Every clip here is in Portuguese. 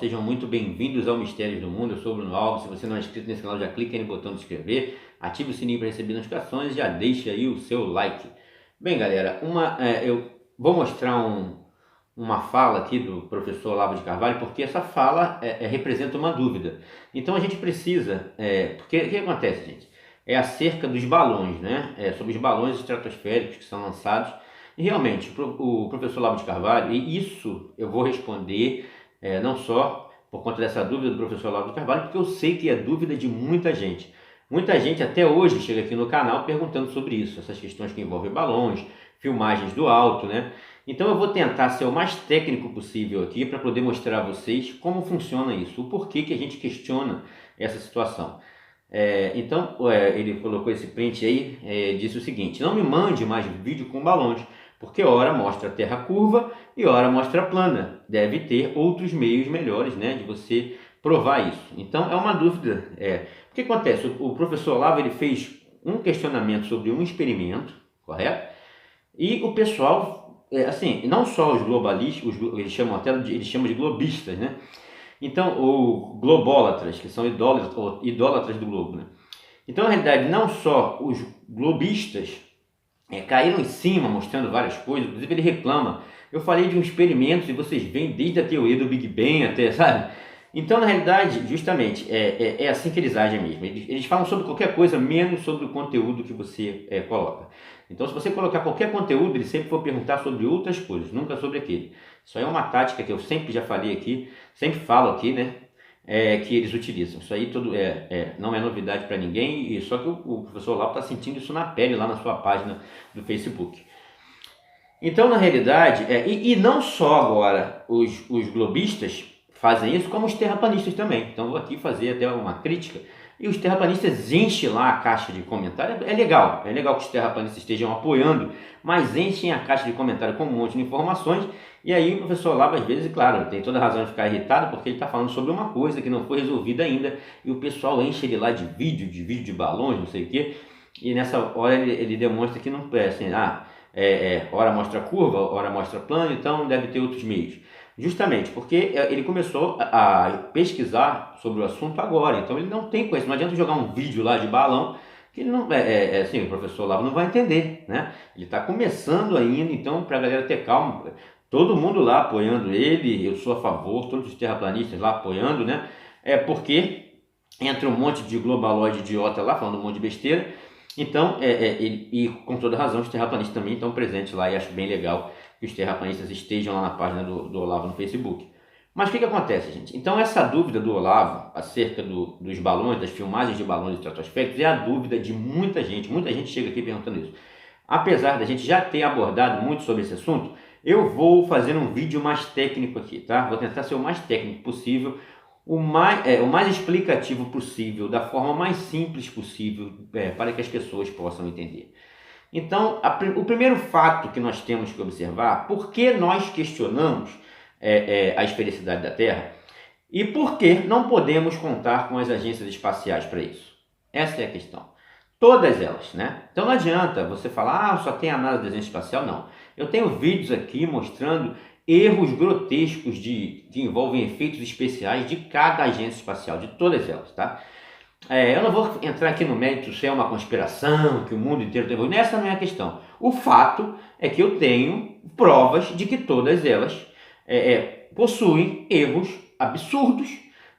Sejam muito bem-vindos ao Mistérios do Mundo. Eu sou o Bruno Alves. Se você não é inscrito nesse canal, já clica aí no botão de inscrever, ative o sininho para receber notificações e já deixa aí o seu like. Bem, galera, eu vou mostrar uma fala aqui do professor Olavo de Carvalho, porque essa fala representa uma dúvida. Então a gente precisa, porque o que acontece, gente? É acerca dos balões, né? Sobre os balões estratosféricos que são lançados. E realmente, o professor Olavo de Carvalho, e isso eu vou responder não só por conta dessa dúvida do professor Olavo de Carvalho, porque eu sei que é dúvida de muita gente. Muita gente até hoje chega aqui no canal perguntando sobre isso, essas questões que envolvem balões, filmagens do alto, né? Então eu vou tentar ser o mais técnico possível aqui para poder mostrar a vocês como funciona isso, o porquê que a gente questiona essa situação. Ele colocou esse print aí, disse o seguinte: não me mande mais vídeo com balões, porque ora mostra a terra curva e ora mostra plana. Deve ter outros meios melhores, né, de você provar isso. Então é uma dúvida. O que acontece? O professor Olavo ele fez um questionamento sobre um experimento, correto? E o pessoal, assim, não só os globalistas, eles chamam de globistas, né? Então, ou globólatras, que são idólatras do globo, né? Então, na realidade, não só os globistas caíram em cima mostrando várias coisas, inclusive ele reclama. Eu falei de um experimento e vocês veem desde a teoria do Big Bang até, sabe? Então, na realidade, justamente, é assim que eles agem mesmo. Eles falam sobre qualquer coisa, menos sobre o conteúdo que você coloca. Então, se você colocar qualquer conteúdo, eles sempre vão perguntar sobre outras coisas, nunca sobre aquele. Isso aí é uma tática que eu sempre já falei aqui, sempre falo aqui, né? Que eles utilizam. Isso aí não é novidade para ninguém, só que o professor Olavo está sentindo isso na pele lá na sua página do Facebook. Então, na realidade, e não só agora os globistas fazem isso, como os terraplanistas também. Então, vou aqui fazer até uma crítica. E os terraplanistas enchem lá a caixa de comentário. É legal que os terraplanistas estejam apoiando, mas enchem a caixa de comentário com um monte de informações. E aí o professor Olavo, às vezes, claro, tem toda a razão de ficar irritado, porque ele está falando sobre uma coisa que não foi resolvida ainda, e o pessoal enche ele lá de vídeo de balões, não sei o quê, e nessa hora ele demonstra que não é assim, hora mostra curva, hora mostra plano, então deve ter outros meios. Justamente porque ele começou a pesquisar sobre o assunto agora, então ele não tem conhecimento, não adianta jogar um vídeo lá de balão, que ele não, assim, o professor Olavo não vai entender, né? Ele está começando ainda, então para a galera ter calma, todo mundo lá apoiando ele, eu sou a favor, todos os terraplanistas lá apoiando, né? Porque entra um monte de globaloide idiota lá falando um monte de besteira. Então, e com toda razão, os terraplanistas também estão presentes lá e acho bem legal que os terraplanistas estejam lá na página do Olavo no Facebook. Mas o que acontece, gente? Então, essa dúvida do Olavo acerca dos balões, das filmagens de balões estratosféricos, é a dúvida de muita gente. Muita gente chega aqui perguntando isso. Apesar da gente já ter abordado muito sobre esse assunto, eu vou fazer um vídeo mais técnico aqui, tá? Vou tentar ser o mais técnico possível, o mais explicativo possível, da forma mais simples possível, para que as pessoas possam entender. Então, o primeiro fato que nós temos que observar, por que nós questionamos a esfericidade da Terra e por que não podemos contar com as agências espaciais para isso. Essa é a questão. Todas elas, né? Então não adianta você falar, só tem análise de agência espacial, não. Eu tenho vídeos aqui mostrando erros grotescos que envolvem efeitos especiais de cada agência espacial, de todas elas, tá? Eu não vou entrar aqui no mérito se é uma conspiração, que o mundo inteiro está envolvido. Essa não é a questão. O fato é que eu tenho provas de que todas elas possuem erros absurdos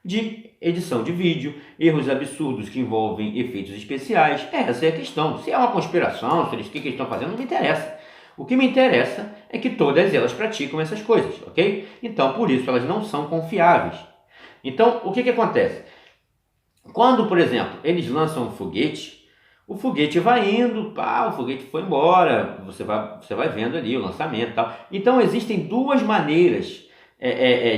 de edição de vídeo, erros absurdos que envolvem efeitos especiais. Essa é a questão. Se é uma conspiração, se o que eles estão fazendo, não me interessa. O que me interessa é que todas elas praticam essas coisas, ok? Então, por isso, elas não são confiáveis. Então, o que acontece? Quando, por exemplo, eles lançam um foguete, o foguete vai indo, o foguete foi embora, você vai vendo ali o lançamento e tal. Então, existem duas maneiras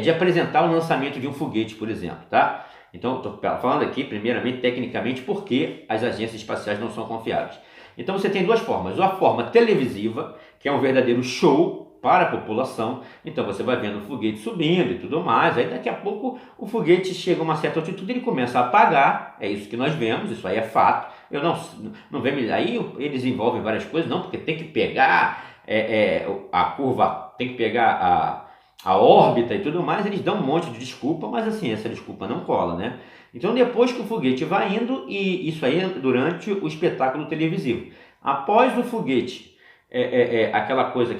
de apresentar o lançamento de um foguete, por exemplo, tá? Então, estou falando aqui, primeiramente, tecnicamente, porque as agências espaciais não são confiáveis. Então, você tem duas formas. A forma televisiva, que é um verdadeiro show para a população. Então, você vai vendo o foguete subindo e tudo mais. Aí, daqui a pouco, o foguete chega a uma certa altitude e ele começa a apagar. É isso que nós vemos, isso aí é fato. Eu não vemos. Aí, eles envolvem várias coisas, não, porque tem que pegar a curva, tem que pegar a órbita e tudo mais, eles dão um monte de desculpa, mas assim, essa desculpa não cola, né? Então depois que o foguete vai indo, e isso aí é durante o espetáculo televisivo. Após o foguete, aquela coisa,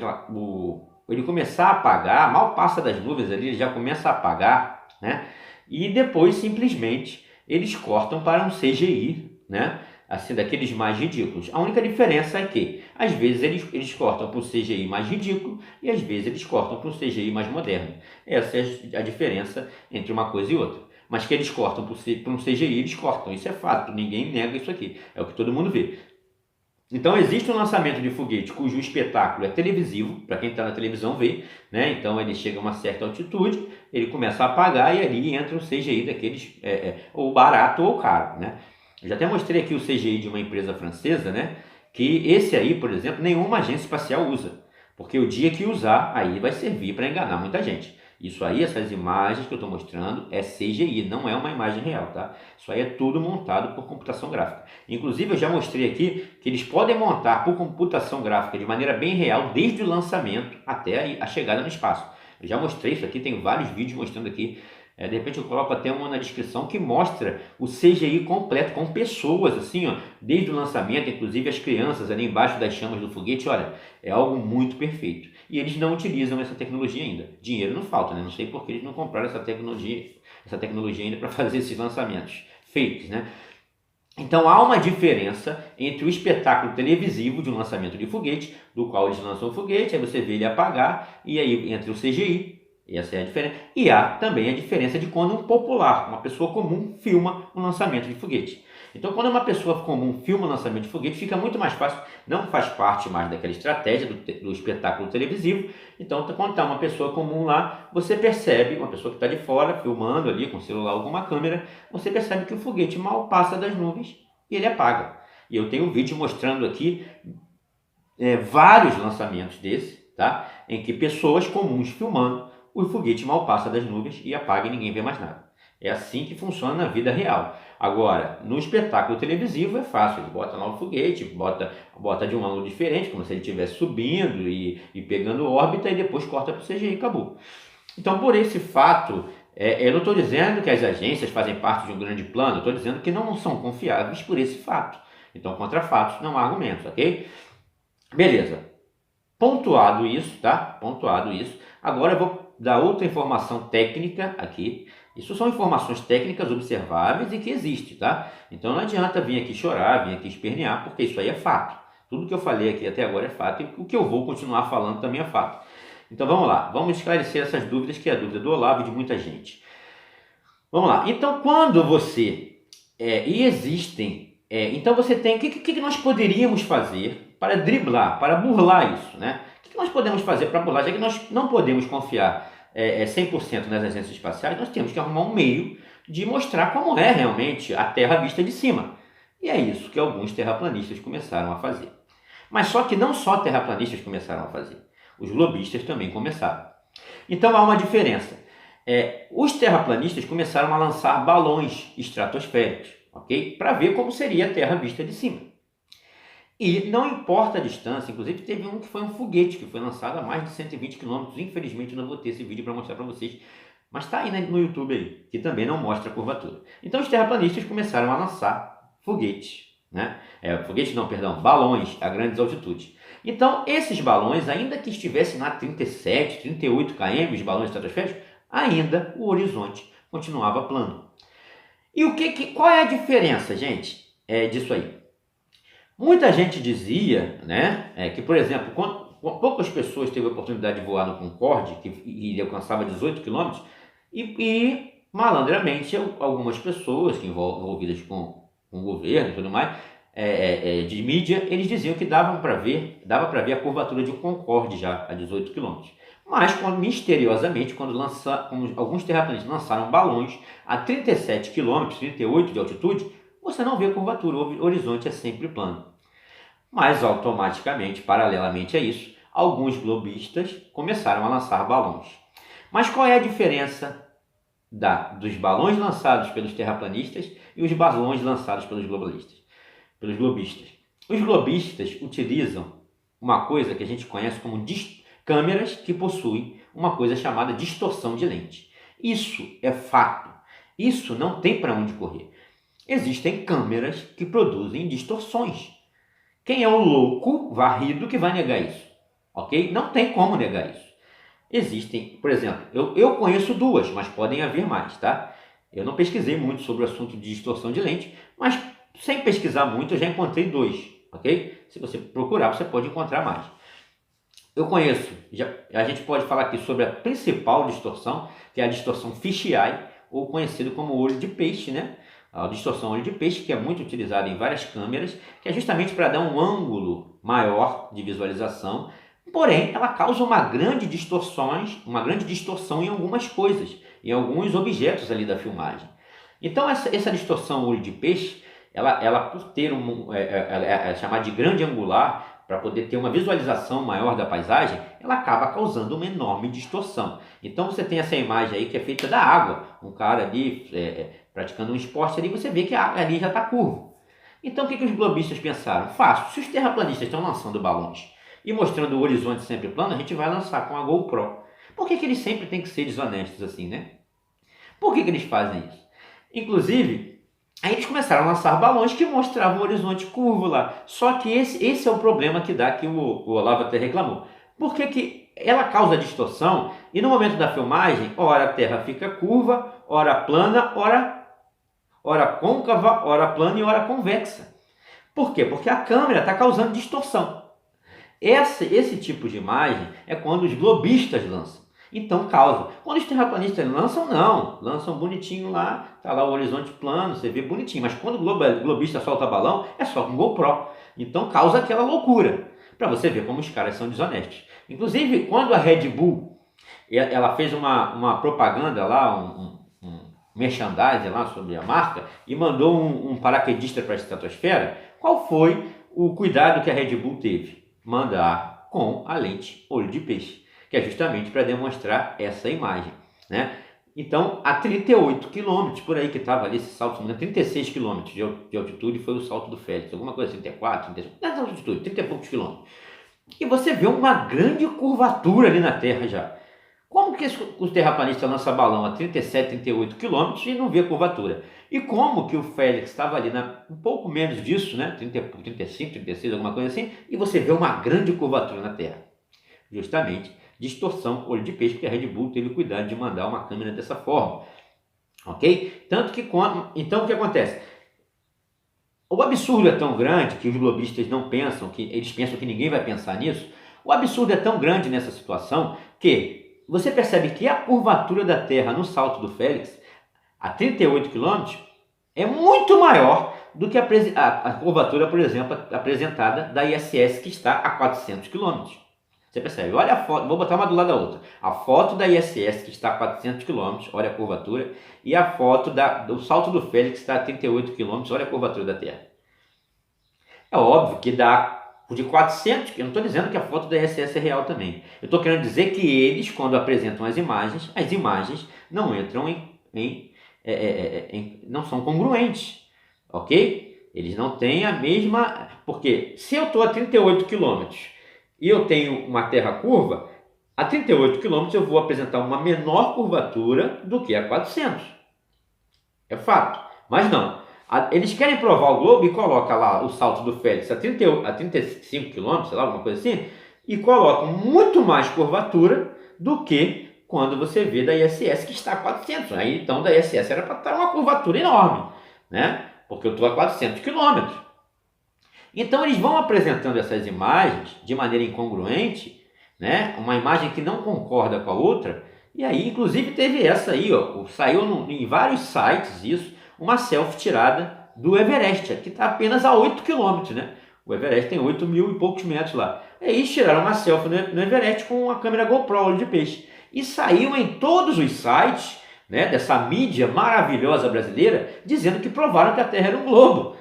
ele começar a apagar, mal passa das nuvens ali, ele já começa a apagar, né? E depois simplesmente eles cortam para um CGI, né? Assim, daqueles mais ridículos. A única diferença é que, às vezes, eles cortam para um CGI mais ridículo e às vezes eles cortam para um CGI mais moderno. Essa é a diferença entre uma coisa e outra. Mas que eles cortam para um CGI, eles cortam. Isso é fato, ninguém nega isso aqui. É o que todo mundo vê. Então existe um lançamento de foguete cujo espetáculo é televisivo, para quem está na televisão ver, né? Então ele chega a uma certa altitude, ele começa a apagar e ali entra o CGI daqueles, ou barato ou caro, né? Eu já até mostrei aqui o CGI de uma empresa francesa, né? Que esse aí, por exemplo, nenhuma agência espacial usa, porque o dia que usar, aí vai servir para enganar muita gente. Isso aí, essas imagens que eu estou mostrando, é CGI, não é uma imagem real, tá? Isso aí é tudo montado por computação gráfica. Inclusive, eu já mostrei aqui que eles podem montar por computação gráfica de maneira bem real, desde o lançamento até a chegada no espaço. Eu já mostrei isso aqui, tem vários vídeos mostrando aqui. De repente eu coloco até uma na descrição que mostra o CGI completo, com pessoas assim, ó, desde o lançamento, inclusive as crianças ali embaixo das chamas do foguete. Olha, é algo muito perfeito. E eles não utilizam essa tecnologia ainda. Dinheiro não falta, né? Não sei por que eles não compraram essa tecnologia ainda para fazer esses lançamentos fakes, né? Então há uma diferença entre o espetáculo televisivo de um lançamento de foguete, do qual eles lançam o foguete, aí você vê ele apagar, e aí entre o CGI, essa é a diferença, e há também a diferença de quando um popular, uma pessoa comum, filma um lançamento de foguete. Então quando uma pessoa comum filma um lançamento de foguete, fica muito mais fácil, não faz parte mais daquela estratégia do espetáculo televisivo. Então quando está uma pessoa comum lá, você percebe, uma pessoa que está de fora, filmando ali com o celular ou alguma câmera, você percebe que o foguete mal passa das nuvens e ele apaga. E eu tenho um vídeo mostrando aqui vários lançamentos desse, tá? Em que pessoas comuns filmando, o foguete mal passa das nuvens e apaga e ninguém vê mais nada. É assim que funciona na vida real. Agora, no espetáculo televisivo é fácil, ele bota lá o foguete, bota de um ângulo diferente, como se ele estivesse subindo e pegando órbita, e depois corta para o CGI e acabou. Então, por esse fato, eu não estou dizendo que as agências fazem parte de um grande plano, estou dizendo que não são confiáveis por esse fato. Então, contra fatos não há argumentos, ok? Beleza. Pontuado isso, tá? Pontuado isso. Agora eu vou dar outra informação técnica aqui. Isso são informações técnicas observáveis e que existem, tá? Então não adianta vir aqui chorar, vir aqui espernear, porque isso aí é fato. Tudo que eu falei aqui até agora é fato e o que eu vou continuar falando também é fato. Então vamos lá, vamos esclarecer essas dúvidas, que é a dúvida do Olavo e de muita gente. Vamos lá, então quando você... então você tem... O que nós poderíamos fazer para driblar, para burlar isso, né? O que nós podemos fazer para burlar? Já que nós não podemos confiar 100% nas agências espaciais, nós temos que arrumar um meio de mostrar como é realmente a Terra vista de cima. E é isso que alguns terraplanistas começaram a fazer. Mas só que não só terraplanistas começaram a fazer, os globistas também começaram. Então há uma diferença. Os terraplanistas começaram a lançar balões estratosféricos, ok? Para ver como seria a Terra vista de cima. E não importa a distância, inclusive teve um que foi um foguete que foi lançado a mais de 120 km. Infelizmente eu não vou ter esse vídeo para mostrar para vocês, mas está aí no YouTube aí, que também não mostra a curvatura. Então os terraplanistas começaram a lançar foguetes, né? Balões a grandes altitudes. Então esses balões, ainda que estivessem na 37, 38 km, os balões estratosféricos, ainda o horizonte continuava plano. E qual é a diferença, gente, disso aí? Muita gente dizia, né, que, por exemplo, quando poucas pessoas teve a oportunidade de voar no Concorde, que ele alcançava 18 km, e malandramente algumas pessoas que envolvidas com o governo e tudo mais, de mídia, eles diziam que dava para ver a curvatura de um Concorde já a 18 km. Mas, misteriosamente, quando alguns terraplanistas lançaram balões a 37 km, 38 de altitude, você não vê curvatura, o horizonte é sempre plano. Mas automaticamente, paralelamente a isso, alguns globistas começaram a lançar balões. Mas qual é a diferença dos balões lançados pelos terraplanistas e os balões lançados pelos globistas? Os globistas utilizam uma coisa que a gente conhece como câmeras que possuem uma coisa chamada distorção de lente. Isso é fato. Isso não tem para onde correr. Existem câmeras que produzem distorções. Quem é o louco varrido que vai negar isso? Ok? Não tem como negar isso. Existem, por exemplo, eu conheço duas, mas podem haver mais, tá? Eu não pesquisei muito sobre o assunto de distorção de lente, mas sem pesquisar muito eu já encontrei dois, ok? Se você procurar, você pode encontrar mais. Eu conheço, a gente pode falar aqui sobre a principal distorção, que é a distorção fisheye, ou conhecido como olho de peixe, né? A distorção olho de peixe, que é muito utilizada em várias câmeras, que é justamente para dar um ângulo maior de visualização, porém ela causa uma grande distorção em algumas coisas, em alguns objetos ali da filmagem. Então essa distorção olho de peixe, ela por ter ela é chamada de grande angular, para poder ter uma visualização maior da paisagem, ela acaba causando uma enorme distorção. Então você tem essa imagem aí que é feita da água, um cara ali praticando um esporte ali, você vê que a água ali já está curva. Então o que os globistas pensaram? Fácil, se os terraplanistas estão lançando balões e mostrando o horizonte sempre plano, a gente vai lançar com a GoPro. Por que eles sempre têm que ser desonestos assim, né? Por que eles fazem isso? Inclusive, aí eles começaram a lançar balões que mostravam o horizonte curvo lá. Só que esse é o problema que dá, que o Olavo até reclamou. Por que ela causa distorção e no momento da filmagem, ora a Terra fica curva, ora plana, ora côncava, ora plana e ora convexa. Por quê? Porque a câmera está causando distorção. Esse tipo de imagem é quando os globistas lançam. Então causa. Quando os terraplanistas lançam, não. Lançam bonitinho lá, tá lá o horizonte plano, você vê bonitinho. Mas quando o globista solta balão, é só com GoPro. Então causa aquela loucura. Para você ver como os caras são desonestos. Inclusive, quando a Red Bull ela fez uma propaganda lá, um merchandising lá sobre a marca, e mandou um paraquedista para a estratosfera, qual foi o cuidado que a Red Bull teve? Mandar com a lente olho de peixe, que é justamente para demonstrar essa imagem, né? Então, a 38 km, por aí que estava ali esse salto, 36 km de altitude foi o salto do Félix, alguma coisa assim, 34, 35, não é altitude, 30 e poucos quilômetros. E você vê uma grande curvatura ali na Terra já. Como que os terraplanistas lançam balão a 37, 38 km e não vê curvatura? E como que o Félix estava ali um pouco menos disso, né? 35, 36, alguma coisa assim, e você vê uma grande curvatura na Terra? Justamente distorção olho de peixe, porque a Red Bull teve cuidado de mandar uma câmera dessa forma. Ok? Tanto que, então o que acontece? O absurdo é tão grande que os globistas não pensam, que eles pensam que ninguém vai pensar nisso. O absurdo é tão grande nessa situação que você percebe que a curvatura da Terra no salto do Félix, a 38 km, é muito maior do que a curvatura, por exemplo, apresentada da ISS, que está a 400 km. Você percebe? Olha a foto, vou botar uma do lado da outra. A foto da ISS, que está a 400 km, olha a curvatura, e a foto do salto do Félix, que está a 38 km, olha a curvatura da Terra. É óbvio que dá de 400, eu não estou dizendo que a foto da ISS é real também. Eu estou querendo dizer que eles, quando apresentam as imagens não entram não são congruentes, ok? Eles não têm a mesma... Porque se eu estou a 38 km e eu tenho uma terra curva, a 38 km eu vou apresentar uma menor curvatura do que a 400. É fato. Mas não. Eles querem provar o globo e colocam lá o salto do Félix a 35 km, sei lá, alguma coisa assim, e colocam muito mais curvatura do que quando você vê da ISS, que está a 400. Aí então da ISS era para estar uma curvatura enorme, né? Porque eu estou a 400 km. Então eles vão apresentando essas imagens de maneira incongruente, né? Uma imagem que não concorda com a outra, e aí inclusive teve essa aí, ó, saiu em vários sites isso, uma selfie tirada do Everest, que está apenas a 8 km, né? O Everest tem 8 mil e poucos metros lá. E aí tiraram uma selfie no Everest com a câmera GoPro, olho de peixe. E saiu em todos os sites, né, dessa mídia maravilhosa brasileira, dizendo que provaram que a Terra era um globo.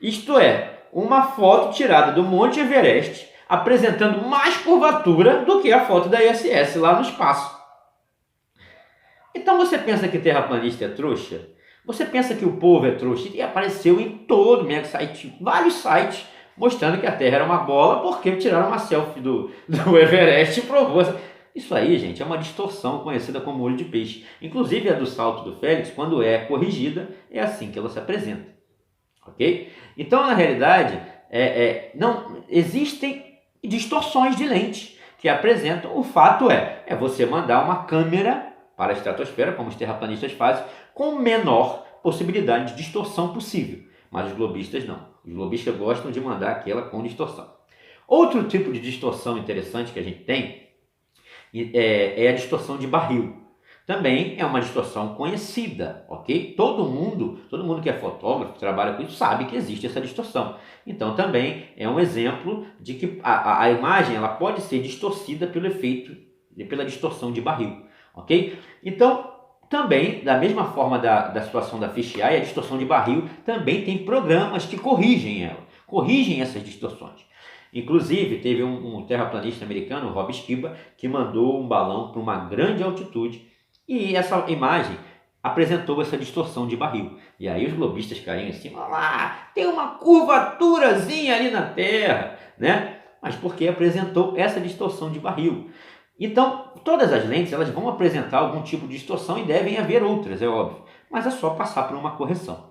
Isto é, uma foto tirada do Monte Everest, apresentando mais curvatura do que a foto da ISS lá no espaço. Então você pensa que terraplanista é trouxa? Você pensa que o povo é trouxa? E apareceu em todo mega site, vários sites, mostrando que a Terra era uma bola, porque tiraram uma selfie do Everest e provou. Isso aí, gente, é uma distorção conhecida como olho de peixe. Inclusive a do salto do Félix, quando é corrigida, é assim que ela se apresenta, ok? Então, na realidade, não existem distorções de lente que apresentam. O fato é você mandar uma câmera para a estratosfera, como os terraplanistas fazem, com menor possibilidade de distorção possível. Mas os globistas não. Os globistas gostam de mandar aquela com distorção. Outro tipo de distorção interessante que a gente tem é a distorção de barril. Também é uma distorção conhecida, ok? Todo mundo que é fotógrafo, trabalha com isso, sabe que existe essa distorção. Então também é um exemplo de que a imagem ela pode ser distorcida pelo efeito, pela distorção de barril, ok? Então, também, da mesma forma da situação da fisheye, a distorção de barril também tem programas que corrigem ela, corrigem essas distorções. Inclusive, teve um terraplanista americano, o Rob Skiba, que mandou um balão para uma grande altitude e essa imagem apresentou essa distorção de barril. E aí os globistas caíram em cima, lá, tem uma curvaturazinha ali na Terra, né? Mas porque apresentou essa distorção de barril. Então, todas as lentes elas vão apresentar algum tipo de distorção e devem haver outras, é óbvio. Mas é só passar por uma correção.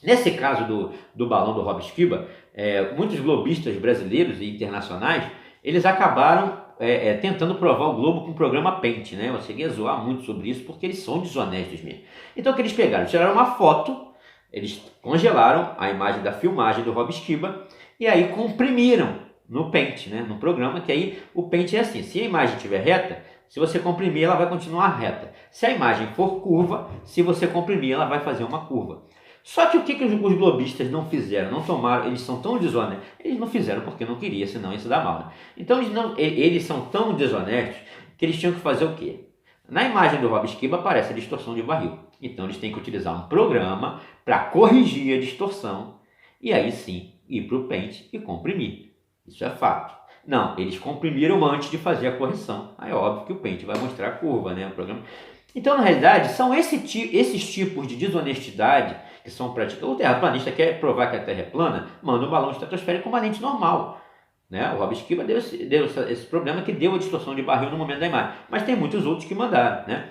Nesse caso do balão do Rob Skiba, muitos globistas brasileiros e internacionais, eles acabaram tentando provar o globo com o programa Paint, né? Eu cheguei a zoar muito sobre isso porque eles são desonestos mesmo. Então o que eles pegaram? Tiraram uma foto, eles congelaram a imagem da filmagem do Rob Skiba e aí comprimiram no Paint, né? No programa, que aí o Paint é assim, se a imagem estiver reta, se você comprimir ela vai continuar reta. Se a imagem for curva, se você comprimir ela vai fazer uma curva. Só que o que os globistas não fizeram, não tomaram, eles são tão desonestos, eles não fizeram porque não queriam, senão ia se dar mal. Né? Então eles são tão desonestos que eles tinham que fazer o quê? Na imagem do Rob Skiba aparece a distorção de barril. Então eles têm que utilizar um programa para corrigir a distorção e aí sim ir para o Paint e comprimir. Isso é fato. Não, eles comprimiram antes de fazer a correção. Aí é óbvio que o Paint vai mostrar a curva, né? O programa. Então, na realidade, são esses tipos de desonestidade que são praticados. O terraplanista quer provar que a Terra é plana, manda um balão estratosférico com uma lente normal. Né? O Rob Skiba deu esse problema que deu a distorção de barril no momento da imagem. Mas tem muitos outros que mandaram. Né?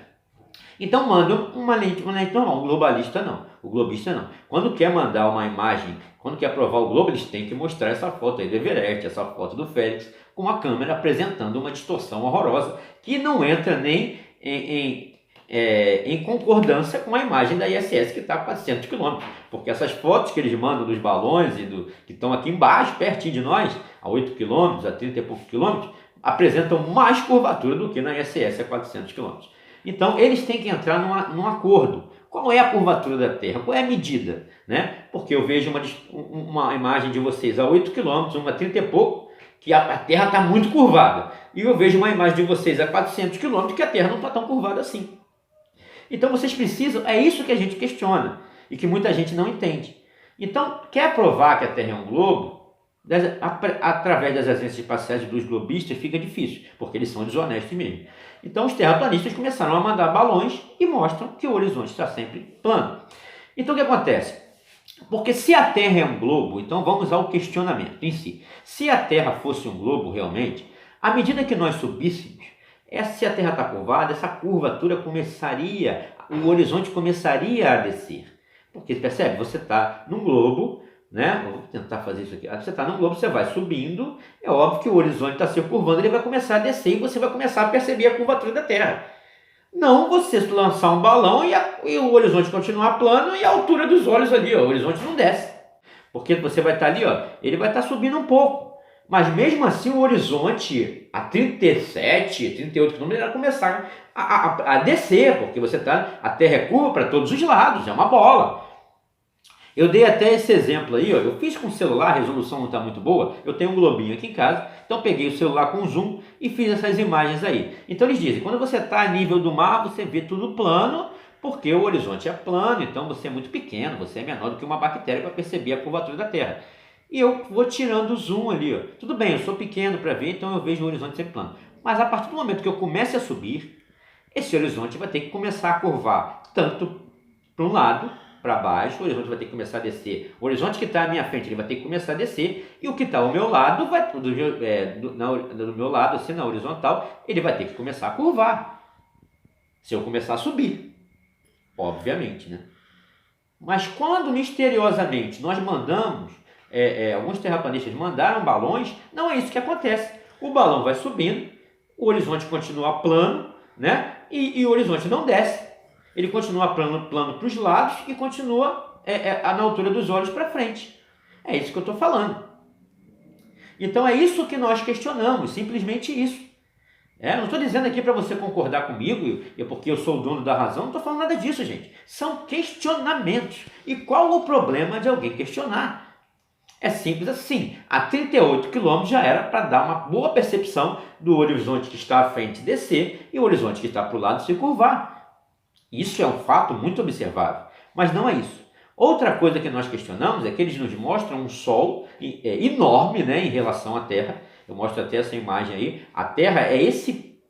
Então mandam uma lente normal. O globalista não. O globista não. Quando quer mandar uma imagem, quando quer provar o globo, eles têm que mostrar essa foto aí do Everest, essa foto do Félix, com a câmera apresentando uma distorção horrorosa que não entra nem em concordância com a imagem da ISS que está a 400 km, porque essas fotos que eles mandam dos balões que estão aqui embaixo, pertinho de nós, a 8 km, a 30 e poucos quilômetros, apresentam mais curvatura do que na ISS a 400 km. Então eles têm que entrar num acordo. Qual é a curvatura da Terra? Qual é a medida? Né? Porque eu vejo uma imagem de vocês a 8 km, uma a 30 e pouco, que a Terra está muito curvada. E eu vejo uma imagem de vocês a 400 km que a Terra não está tão curvada assim. Então vocês precisam, é isso que a gente questiona e que muita gente não entende. Então, quer provar que a Terra é um globo, através das agências espaciais dos globistas fica difícil, porque eles são desonestos mesmo. Então os terraplanistas começaram a mandar balões e mostram que o horizonte está sempre plano. Então o que acontece? Porque se a Terra é um globo, então vamos ao questionamento em si. Se a Terra fosse um globo realmente, à medida que nós subíssemos, se a Terra está curvada, essa curvatura o horizonte começaria a descer. Porque, percebe? Você está num globo, né? Vou tentar fazer isso aqui. Você está num globo, você vai subindo, é óbvio que o horizonte está se curvando, ele vai começar a descer e você vai começar a perceber a curvatura da Terra. Não você lançar um balão e o horizonte continuar plano e a altura dos olhos ali, ó, o horizonte não desce. Porque você vai estar ali, ó, ele vai estar subindo um pouco. Mas mesmo assim o horizonte a 37, 38 km vai começar a descer, porque a Terra é curva para todos os lados, é uma bola. Eu dei até esse exemplo aí, ó, eu fiz com o celular, a resolução não está muito boa, eu tenho um globinho aqui em casa, então peguei o celular com zoom e fiz essas imagens aí. Então eles dizem, quando você está a nível do mar, você vê tudo plano, porque o horizonte é plano, então você é muito pequeno, você é menor do que uma bactéria para perceber a curvatura da Terra. E eu vou tirando o zoom ali, ó. Tudo bem, eu sou pequeno para ver, então eu vejo o horizonte sempre plano. Mas a partir do momento que eu comece a subir, esse horizonte vai ter que começar a curvar tanto para um lado para baixo, o horizonte vai ter que começar a descer. O horizonte que está à minha frente, ele vai ter que começar a descer, e o que está ao meu lado, do meu lado, assim, na horizontal, ele vai ter que começar a curvar. Se eu começar a subir, obviamente, né? Mas quando misteriosamente nós mandamos, alguns terraplanistas mandaram balões, não é isso que acontece. O balão vai subindo, o horizonte continua plano, né? E o horizonte não desce. Ele continua plano para os lados e continua na altura dos olhos para frente. É isso que eu estou falando. Então é isso que nós questionamos, simplesmente isso. Não estou dizendo aqui para você concordar comigo, porque eu sou o dono da razão, não estou falando nada disso, gente. São questionamentos. E qual o problema de alguém questionar? É simples assim. A 38 km já era para dar uma boa percepção do horizonte que está à frente descer e o horizonte que está para o lado se curvar. Isso é um fato muito observável, mas não é isso. Outra coisa que nós questionamos é que eles nos mostram um Sol enorme, né, em relação à Terra. Eu mostro até essa imagem aí. A Terra é esse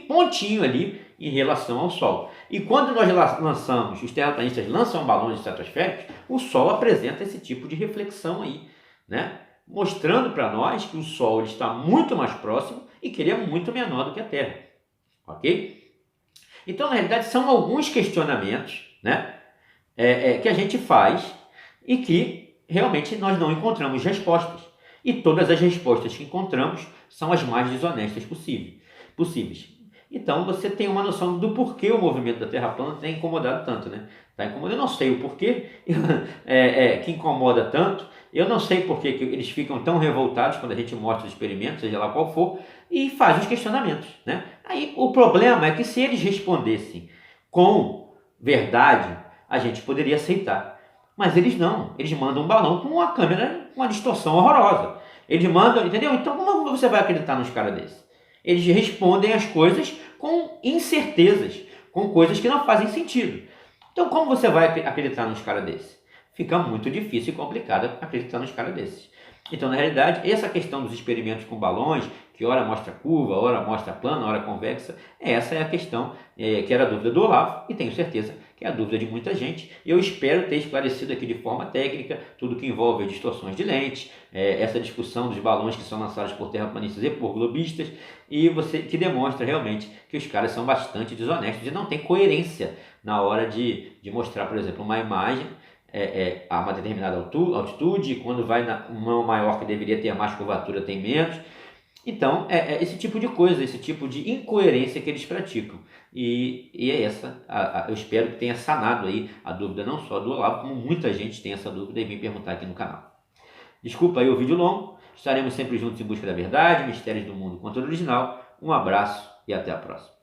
pontinho ali em relação ao Sol. E quando nós lançamos, os terraplanistas lançam balões estratosféricos, o Sol apresenta esse tipo de reflexão aí, né? Mostrando para nós que o Sol ele está muito mais próximo e que ele é muito menor do que a Terra. Ok? Então, na realidade, são alguns questionamentos, né, que a gente faz e que realmente nós não encontramos respostas. E todas as respostas que encontramos são as mais desonestas possíveis. Então, você tem uma noção do porquê o movimento da Terra plana tem incomodado tanto, né? Tá incomodando, eu não sei o porquê que incomoda tanto, eu não sei porquê que eles ficam tão revoltados quando a gente mostra os experimentos, seja lá qual for, e faz os questionamentos, né? Aí o problema é que se eles respondessem com verdade, a gente poderia aceitar. Mas eles não, eles mandam um balão com uma câmera com uma distorção horrorosa. Eles mandam, entendeu? Então como você vai acreditar nos caras desses? Eles respondem as coisas com incertezas, com coisas que não fazem sentido. Então como você vai acreditar nos caras desses? Fica muito difícil e complicado acreditar nos caras desses. Então, na realidade, essa questão dos experimentos com balões, que ora mostra curva, ora mostra plana, ora convexa, essa é a questão que era a dúvida do Olavo, e tenho certeza que é a dúvida de muita gente. Eu espero ter esclarecido aqui de forma técnica tudo que envolve distorções de lente, essa discussão dos balões que são lançados por terraplanistas e por globistas, e que demonstra realmente que os caras são bastante desonestos e não tem coerência na hora de mostrar, por exemplo, uma imagem a uma determinada altitude, quando vai uma maior que deveria ter mais curvatura tem menos. Então, esse tipo de coisa, esse tipo de incoerência que eles praticam. E é essa, eu espero que tenha sanado aí a dúvida não só do Olavo, como muita gente tem essa dúvida e vem perguntar aqui no canal. Desculpa aí o vídeo longo, estaremos sempre juntos em busca da verdade, mistérios do mundo, conteúdo original. Um abraço e até a próxima.